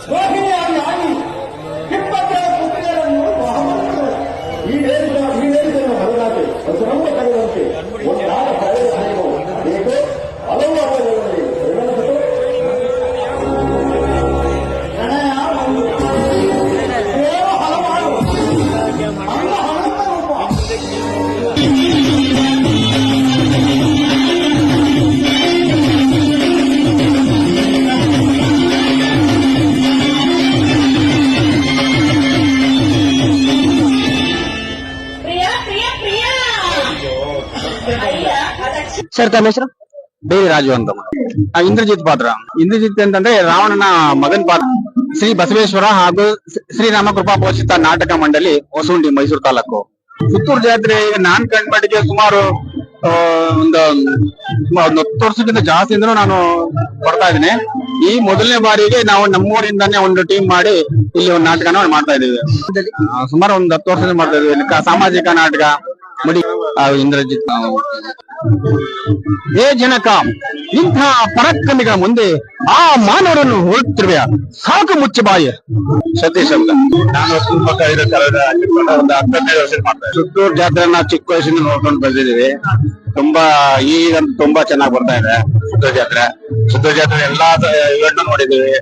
ರೋಹಿಣಿಯಾಗಿ ಆಗಿ 27 ಪುತ್ರಿಯರನ್ನು ಮಹಾಮಂತ್ರಿಗಳು ಈ ವೇದಿಕೆಯನ್ನು ಬದಲಾಗಿ ಸುರಂಗ ತೆಗೆದಂತೆ ಒಂದಾದ ಪಡೆದ ಸೈನ್ಯವು ಅನೇಕ ಹಲವು ಅಪರಾಧಗಳಲ್ಲಿ ಪರಿಗಣಿಸಿತು. ಹಲವಾರು ಅಲ್ಲ ಅನಂತ ರೂಪ ಸರ್ ತಮ್ಮ ಹೆಸರು? ಬೇರೆ ರಾಜು ಅಂತ. ಇಂದ್ರಜಿತ್ ಪಾತ್ರ. ಇಂದ್ರಜಿತ್ ಅಂತಂದ್ರೆ ರಾವಣನ ಮಗನ್ ಪಾತ್ರ. ಶ್ರೀ ಬಸವೇಶ್ವರ ಹಾಗೂ ಶ್ರೀರಾಮ ಕೃಪಾ ಪೋಷಿತ ನಾಟಕ ಮಂಡಳಿ ಹೊಸಹುಂಡಿ ಮೈಸೂರು ತಾಲೂಕು. ಪುತ್ತೂರು ಜಾತ್ರೆ ನಾನ್ ಕಂಡ್ಮಟ್ಟಿಗೆ ಸುಮಾರು ಒಂದು 10 ವರ್ಷಕ್ಕಿಂತ ಜಾಸ್ತಿ ಇಂದನೂ ನಾನು ಬರ್ತಾ ಇದ್ದೀನಿ. ಈ ಮೊದಲನೇ ಬಾರಿಗೆ ನಾವು ನಮ್ಮೂರಿಂದಾನೇ ಒಂದು ಟೀಮ್ ಮಾಡಿ ಇಲ್ಲಿ ಒಂದು ನಾಟಕನ ಮಾಡ್ತಾ ಇದೀವಿ. ಸುಮಾರು ಒಂದು 10 ವರ್ಷದಿಂದ ಮಾಡ್ತಾ ಇದೀವಿ. ಸಾಮಾಜಿಕ ನಾಟಕ ಮಡಿ ಇಂದ್ರಜಿತ್. ಏ ಜನಕ, ಇಂಥ ಪರಾಕ್ರಮಿಗಳ ಮುಂದೆ ಆ ಮಾನವರನ್ನು ಹೋಲುತ್ತಿರುವ ಸಾಕು ಮುಚ್ಚಿ ಬಾಯಿ. ಸತೀಶ್ ಅಂತ. ನಾನು ಒಂದು 15 ವರ್ಷ ಮಾಡ್ತಾ. ಸುತ್ತೂರು ಜಾತ್ರೆ ನಾವು ಚಿಕ್ಕ ವಯಸ್ಸಿಂದ ನೋಡ್ಕೊಂಡು ಬಂದಿದ್ದೀವಿ. ಈಗಂತೂ ತುಂಬಾ ಚೆನ್ನಾಗಿ ಬರ್ತಾ ಇದೆ ಸುತ್ತೂರು ಜಾತ್ರೆ. ಸುತ್ತೂರು ಜಾತ್ರೆ ಎಲ್ಲಾ ಇವೆಂಟ್ ನೋಡಿದೀವಿ.